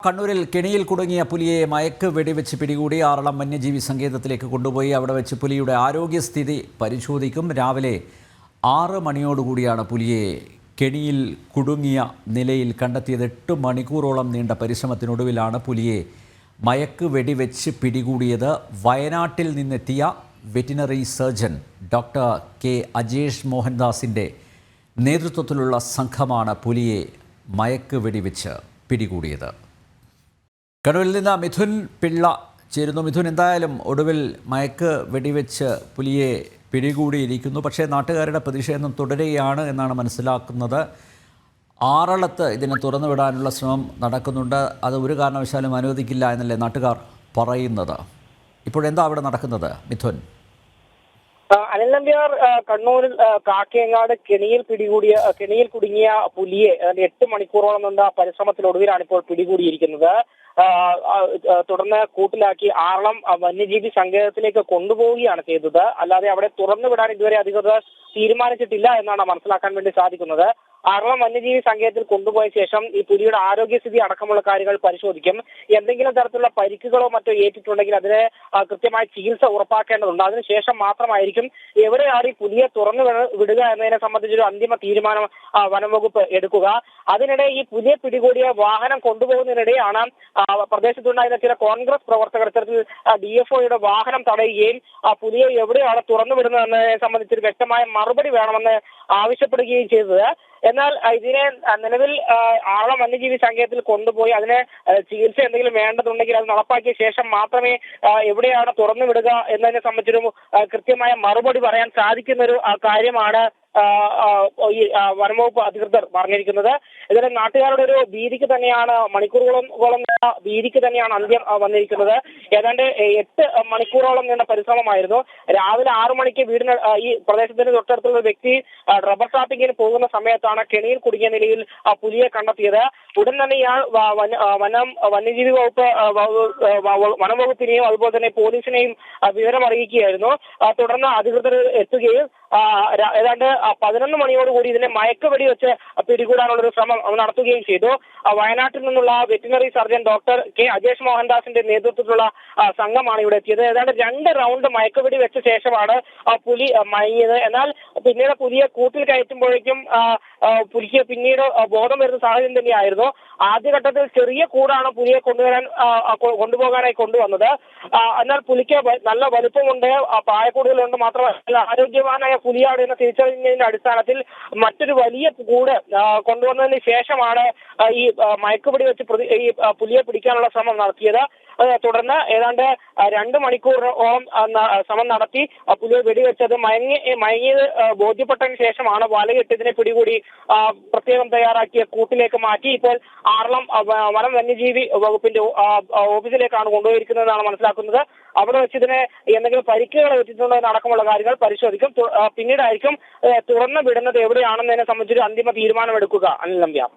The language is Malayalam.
കണ്ണൂരിൽ കെണിയിൽ കുടുങ്ങിയ പുലിയെ മയക്ക് വെടിവെച്ച് പിടികൂടി ആറളം വന്യജീവി സങ്കേതത്തിലേക്ക് കൊണ്ടുപോയി അവിടെ വെച്ച് പുലിയുടെ ആരോഗ്യസ്ഥിതി പരിശോധിക്കും. രാവിലെ 6 മണിയോടുകൂടിയാണ് പുലിയെ കെണിയിൽ കുടുങ്ങിയ നിലയിൽ കണ്ടെത്തിയത്. 8 മണിക്കൂറോളം നീണ്ട പരിശ്രമത്തിനൊടുവിലാണ് പുലിയെ മയക്ക് വെടിവെച്ച് പിടികൂടിയത്. വയനാട്ടിൽ നിന്നെത്തിയ veterinary surgeon doctor K Ajesh മോഹൻദാസിൻ്റെ നേതൃത്വത്തിലുള്ള സംഘമാണ് പുലിയെ മയക്ക് വെടിവെച്ച് പിടികൂടിയത്. കണ്ണൂരിൽ നിന്ന് മിഥുൻ പിള്ള ചേരുന്നു. മിഥുൻ, എന്തായാലും ഒടുവിൽ മയക്ക് വെടിവെച്ച് പുലിയെ പിടികൂടിയിരിക്കുന്നു. പക്ഷേ നാട്ടുകാരുടെ പ്രതിഷേധം തുടരുകയാണ് എന്നാണ് മനസ്സിലാക്കുന്നത്. ആറളത്ത് ഇതിനെ തുറന്നുവിടാനുള്ള ശ്രമം നടക്കുന്നുണ്ട്. അത് ഒരു കാരണവശാലും അനുവദിക്കില്ല എന്നല്ലേ നാട്ടുകാർ പറയുന്നത്. ഇപ്പോഴെന്താ അവിടെ നടക്കുന്നത് മിഥുൻ? അനിൽ നമ്പ്യാർ, കണ്ണൂരിൽ കാക്കയങ്ങാട് കെണിയിൽ കുടുങ്ങിയ പുലിയെ 8 മണിക്കൂറോളം നീണ്ട പരിശ്രമത്തിനൊടുവിലാണ് ഇപ്പോൾ പിടികൂടിയിരിക്കുന്നത്. തുടർന്ന് കൂട്ടിലാക്കി ആറളം വന്യജീവി സങ്കേതത്തിലേക്ക് കൊണ്ടുപോവുകയാണ് ചെയ്തത്. അല്ലാതെ അവിടെ തുറന്നുവിടാൻ ഇതുവരെ അധികൃതർ തീരുമാനിച്ചിട്ടില്ല എന്നാണ് മനസ്സിലാക്കാൻ വേണ്ടി സാധിക്കുന്നത്. ആറളം വന്യജീവി സങ്കേതത്തിൽ കൊണ്ടുപോയ ശേഷം ഈ പുലിയുടെ ആരോഗ്യസ്ഥിതി അടക്കമുള്ള കാര്യങ്ങൾ പരിശോധിക്കും. എന്തെങ്കിലും തരത്തിലുള്ള പരിക്കുകളോ മറ്റോ ഏറ്റിട്ടുണ്ടെങ്കിൽ അതിന് കൃത്യമായ ചികിത്സ ഉറപ്പാക്കേണ്ടതുണ്ട്. അതിനുശേഷം മാത്രമായിരിക്കും എവിടെയാണ് ഈ പുലിയെ തുറന്നു വിടുക എന്നതിനെ സംബന്ധിച്ചൊരു അന്തിമ തീരുമാനം വനംവകുപ്പ് എടുക്കുക. അതിനിടെ ഈ പുലിയെ പിടികൂടിയ വാഹനം കൊണ്ടുപോകുന്നതിനിടെയാണ് പ്രദേശത്തുണ്ടായിരുന്ന ചില കോൺഗ്രസ് പ്രവർത്തകർ ഇത്തരത്തിൽ DFOയുടെ വാഹനം തടയുകയും പുലിയെ എവിടെയാണ് തുറന്നു വിടുന്നത് എന്നതിനെ സംബന്ധിച്ചൊരു വ്യക്തമായ മറുപടി വേണമെന്ന് ആവശ്യപ്പെടുകയും ചെയ്തത്. എന്നാൽ ഇതിനെ നിലവിൽ ആറളം വന്യജീവി സങ്കേതത്തിൽ കൊണ്ടുപോയി അതിന് ചികിത്സ എന്തെങ്കിലും വേണ്ടതുണ്ടെങ്കിൽ അത് നടപ്പാക്കിയ ശേഷം മാത്രമേ എവിടെയാണ് തുറന്നു വിടുക എന്നതിനെ സംബന്ധിച്ചൊരു കൃത്യമായ മറുപടി പറയാൻ സാധിക്കുന്ന ഒരു കാര്യമാണ് ഈ വനംവകുപ്പ് അധികൃതർ പറഞ്ഞിരിക്കുന്നത്. ഇതിന് നാട്ടുകാരുടെ ഒരു ഭീതിക്ക് തന്നെയാണ് മണിക്കൂറുകളോളം ഭീതിക്ക് തന്നെയാണ് അന്ത്യം വന്നിരിക്കുന്നത്. ഏതാണ്ട് 8 മണിക്കൂറോളം നീണ്ട പരിശ്രമമായിരുന്നു. രാവിലെ 6 മണിക്ക് വീടിന് ഈ പ്രദേശത്തിന് തൊട്ടടുത്തുള്ള വ്യക്തി റബ്ബർ ടാപ്പിങ്ങിന് പോകുന്ന സമയത്താണ് കെണിയിൽ കുടുങ്ങിയ നിലയിൽ പുലിയെ കണ്ടെത്തിയത്. ഉടൻ തന്നെ ഇയാൾ വന്യജീവി വകുപ്പ് വനംവകുപ്പിനെയും അതുപോലെ തന്നെ പോലീസിനെയും വിവരം അറിയിക്കുകയായിരുന്നു. തുടർന്ന് അധികൃതർ എത്തുകയും ഏതാണ്ട് 11 മണിയോടുകൂടി ഇതിനെ മയക്കുവെടി വെച്ച് പിടികൂടാനുള്ളൊരു ശ്രമം നടത്തുകയും ചെയ്തു. വയനാട്ടിൽ നിന്നുള്ള veterinary surgeon doctor K Ajesh മോഹൻദാസിന്റെ നേതൃത്വത്തിലുള്ള സംഘമാണ് ഇവിടെ എത്തിയത്. ഏതാണ്ട് 2 റൗണ്ട് മയക്കുവെടി വെച്ച ശേഷമാണ് പുലി മയങ്ങിയത്. എന്നാൽ പിന്നീട് പുലിയെ കൂട്ടിൽ കയറ്റുമ്പോഴേക്കും പുലിക്ക് പിന്നീട് ബോധം വരുന്ന സാഹചര്യം തന്നെയായിരുന്നു. ആദ്യഘട്ടത്തിൽ ചെറിയ കൂടാണ് പുലിയെ കൊണ്ടുപോകാനായി കൊണ്ടുവന്നത്. എന്നാൽ പുലിക്ക് നല്ല വലുപ്പമുണ്ട്, പ്രായക്കൂടുതലുണ്ട്, മാത്രമല്ല ആരോഗ്യവാനായ പുലിയാണ് എന്ന തിരിച്ചറിഞ്ഞതിന്റെ അടിസ്ഥാനത്തിൽ മറ്റൊരു വലിയ കൂട് കൊണ്ടുവന്നതിന് ശേഷമാണ് ഈ മയക്കുപിടി വെച്ച് ഈ പുലിയെ പിടിക്കാനുള്ള ശ്രമം നടത്തിയത്. തുടർന്ന് ഏതാണ്ട് 2 മണിക്കൂറോളം ശ്രമം നടത്തി പുലിയെ വെടിവെച്ചത് മയങ്ങിയത് ബോധ്യപ്പെട്ടതിന് ശേഷമാണ് വലയിട്ട് ഇതിനെ പിടികൂടി പ്രത്യേകം തയ്യാറാക്കിയ കൂട്ടിലേക്ക് മാറ്റി ഇപ്പോൾ ആറളം വനം വന്യജീവി വകുപ്പിന്റെ ഓഫീസിലേക്കാണ് കൊണ്ടുപോയിരിക്കുന്നതെന്നാണ് മനസ്സിലാക്കുന്നത്. അവിടെ വെച്ച് ഇതിനെ എന്തെങ്കിലും പരിക്കുകൾ വെച്ചിട്ടുണ്ടോ എന്നടക്കമുള്ള കാര്യങ്ങൾ പരിശോധിക്കും. പിന്നീടായിരിക്കും തുറന്നു വിടുന്നത് എവിടെയാണെന്നതിനെ സംബന്ധിച്ചൊരു അന്തിമ തീരുമാനമെടുക്കുക. അനിൽ നമ്പ്യാർ.